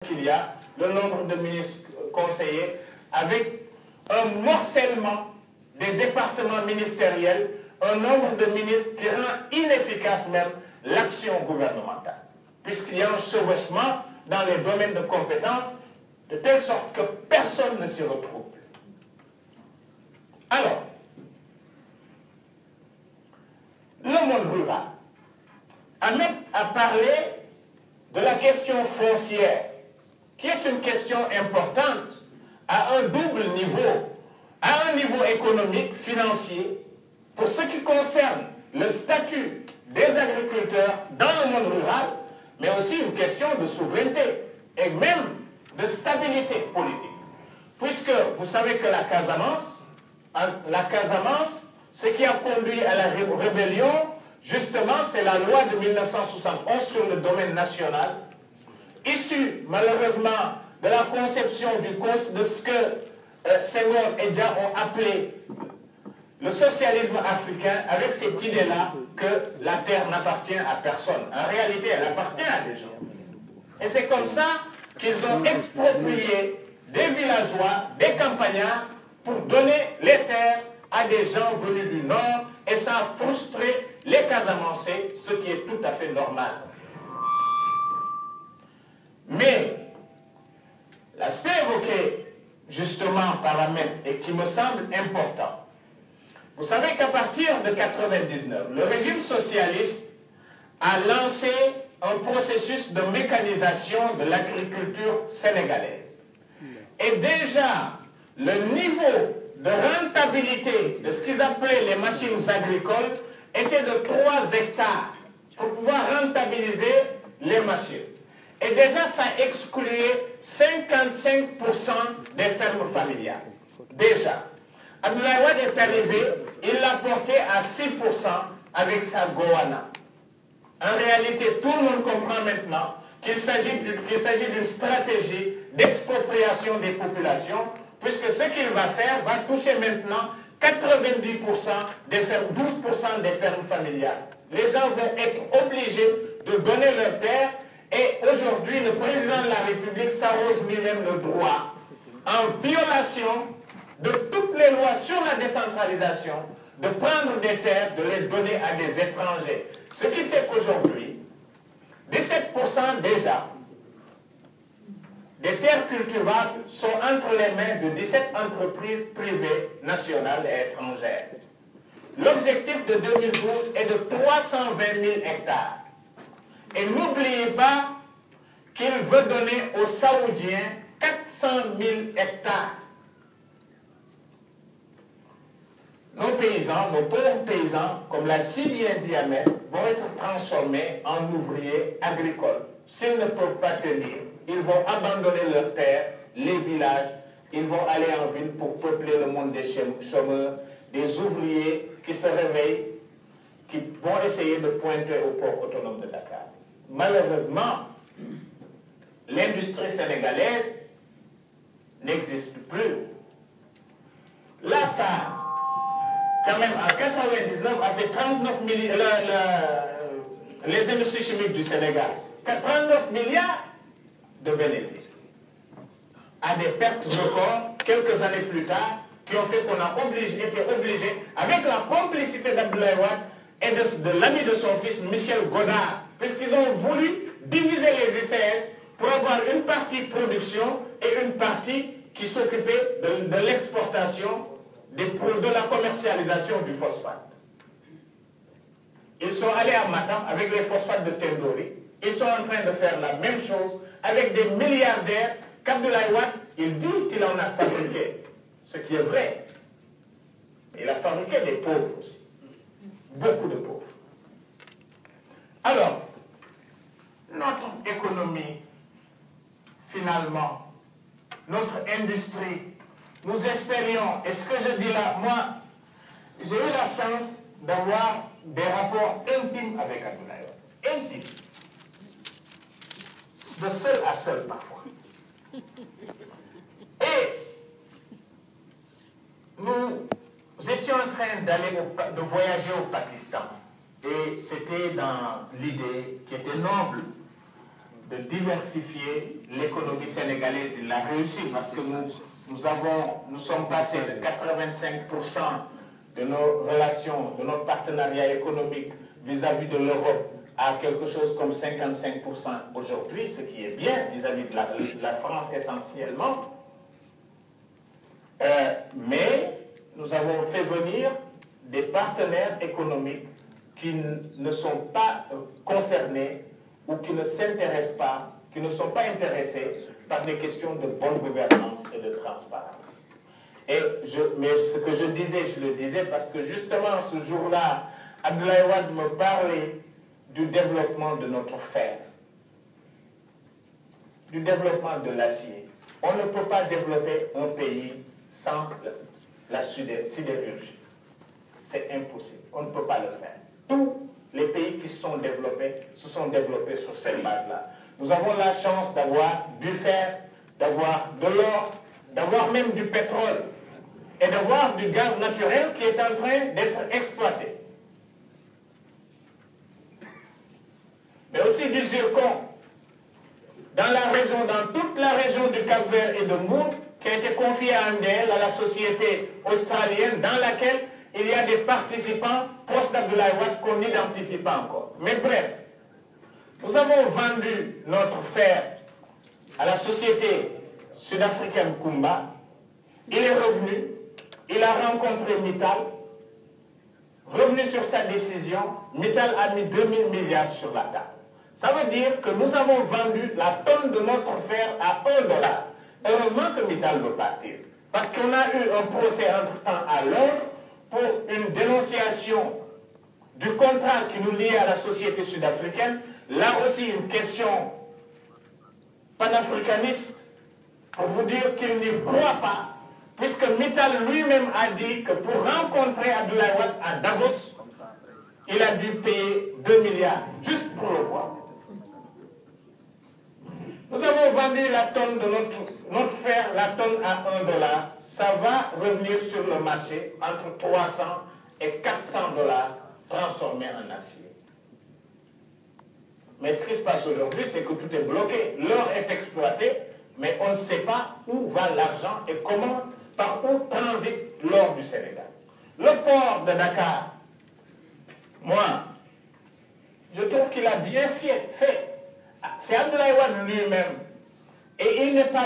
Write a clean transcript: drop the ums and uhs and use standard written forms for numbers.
qu'il y a, le nombre de ministres conseillers, avec un morcellement des départements ministériels, un nombre de ministres qui rend inefficace même l'action gouvernementale, puisqu'il y a un chevauchement dans les domaines de compétences, de telle sorte que personne ne s'y retrouve. Alors, le monde rural a parlé de la question foncière, qui est une question importante à un double niveau, à un niveau économique, financier, pour ce qui concerne le statut des agriculteurs dans le monde rural, mais aussi une question de souveraineté et même de stabilité politique. Puisque vous savez que la Casamance, ce qui a conduit à la rébellion, justement, c'est la loi de 1971 sur le domaine national, issue malheureusement de la conception de ce que Senghor et Dia ont appelé le socialisme africain, avec cette idée-là que la terre n'appartient à personne. En réalité, elle appartient à des gens. Et c'est comme ça qu'ils ont exproprié des villageois, des campagnards, pour donner les terres à des gens venus du Nord, et ça a frustré les Casamançais, ce qui est tout à fait normal. Mais l'aspect évoqué justement par Ahmed et qui me semble important, vous savez qu'à partir de 1999, le régime socialiste a lancé un processus de mécanisation de l'agriculture sénégalaise. Et déjà, le niveau de rentabilité de ce qu'ils appelaient les machines agricoles était de 3 hectares pour pouvoir rentabiliser les machines. Et déjà, ça excluait 55% des fermes familiales. Déjà. Abdoulaye Wade est arrivé, il l'a porté à 6% avec sa Goana. En réalité, tout le monde comprend maintenant qu'il s'agit d'une stratégie d'expropriation des populations, puisque ce qu'il va faire va toucher maintenant 90% des fermes, 12% des fermes familiales. Les gens vont être obligés de donner leurs terres, et aujourd'hui, le président de la République s'arroge lui-même le droit, en violation de toutes les lois sur la décentralisation, de prendre des terres, de les donner à des étrangers. Ce qui fait qu'aujourd'hui, 17% déjà des terres cultivables sont entre les mains de 17 entreprises privées, nationales et étrangères. L'objectif de 2012 est de 320 000 hectares. Et n'oubliez pas qu'il veut donner aux Saoudiens 400 000 hectares. Nos paysans, nos pauvres paysans, comme l'a si bien dit Ahmed, vont être transformés en ouvriers agricoles. S'ils ne peuvent pas tenir, ils vont abandonner leurs terres, les villages, ils vont aller en ville pour peupler le monde des chômeurs, des ouvriers qui se réveillent, qui vont essayer de pointer au port autonome de Dakar. Malheureusement, l'industrie sénégalaise n'existe plus. Là, ça, quand même, en 1999, a fait 39 milliards, les industries chimiques du Sénégal, 39 milliards de bénéfices. À des pertes records, quelques années plus tard, qui ont fait qu'on a été obligé, avec la complicité d'Abdoulaye Wade et de l'ami de son fils, Michel Godard, puisqu'ils ont voulu diviser les ICS pour avoir une partie production et une partie qui s'occupait de l'exportation, de la commercialisation du phosphate. Ils sont allés à Matam avec les phosphates de Tendori. Ils sont en train de faire la même chose avec des milliardaires qu'Abdoulaye Wade, il dit qu'il en a fabriqué, ce qui est vrai. Il a fabriqué des pauvres aussi. Beaucoup de pauvres. Alors, notre économie, finalement, notre industrie, nous espérions, et ce que je dis là, moi, j'ai eu la chance d'avoir des rapports intimes avec Abdoulaye Wade. Intimes. De seul à seul, parfois. Et nous étions en train de voyager au Pakistan. Et c'était dans l'idée qui était noble de diversifier l'économie sénégalaise. Il l'a réussi parce que nous sommes passés de 85% de nos relations, de notre partenariat économique vis-à-vis de l'Europe à quelque chose comme 55% aujourd'hui, ce qui est bien vis-à-vis de la France essentiellement. Mais nous avons fait venir des partenaires économiques qui ne sont pas concernés ou qui ne s'intéressent pas, qui ne sont pas intéressés par des questions de bonne gouvernance et de transparence. Mais ce que je disais, je le disais parce que justement ce jour-là, Abdoulaye Wade me parlait du développement de notre fer, du développement de l'acier. On ne peut pas développer un pays sans la sidérurgie. C'est impossible. On ne peut pas le faire. Tous les pays qui se sont développés sur cette base-là. Nous avons la chance d'avoir du fer, d'avoir de l'or, d'avoir même du pétrole et d'avoir du gaz naturel qui est en train d'être exploité. Mais aussi du zircon dans toute la région du Cap-Vert et de Mour, qui a été confiée à MDL, à la société australienne, dans laquelle il y a des participants proches d'Abdoulaye Wade qu'on n'identifie pas encore. Mais bref, nous avons vendu notre fer à la société sud-africaine Kumba. Il est revenu, il a rencontré Mittal. Revenu sur sa décision, Mittal a mis 2000 milliards sur la table. Ça veut dire que nous avons vendu la tonne de notre fer à $1. Heureusement que Mittal veut partir. Parce qu'on a eu un procès entre-temps à Londres pour une dénonciation du contrat qui nous liait à la société sud-africaine. Là aussi, une question panafricaniste pour vous dire qu'il n'y croit pas, puisque Mittal lui-même a dit que pour rencontrer Abdoulaye Wade à Davos, il a dû payer 2 milliards juste pour le voir. Nous avons vendu la tonne de notre fer, la tonne à $1. Ça va revenir sur le marché entre 300 et 400 $ transformés en acier. Mais ce qui se passe aujourd'hui, c'est que tout est bloqué. L'or est exploité, mais on ne sait pas où va l'argent et comment, par où transite l'or du Sénégal. Le port de Dakar, moi, je trouve qu'il a bien fait. C'est Abdoulaye Wade lui-même. Et il n'est pas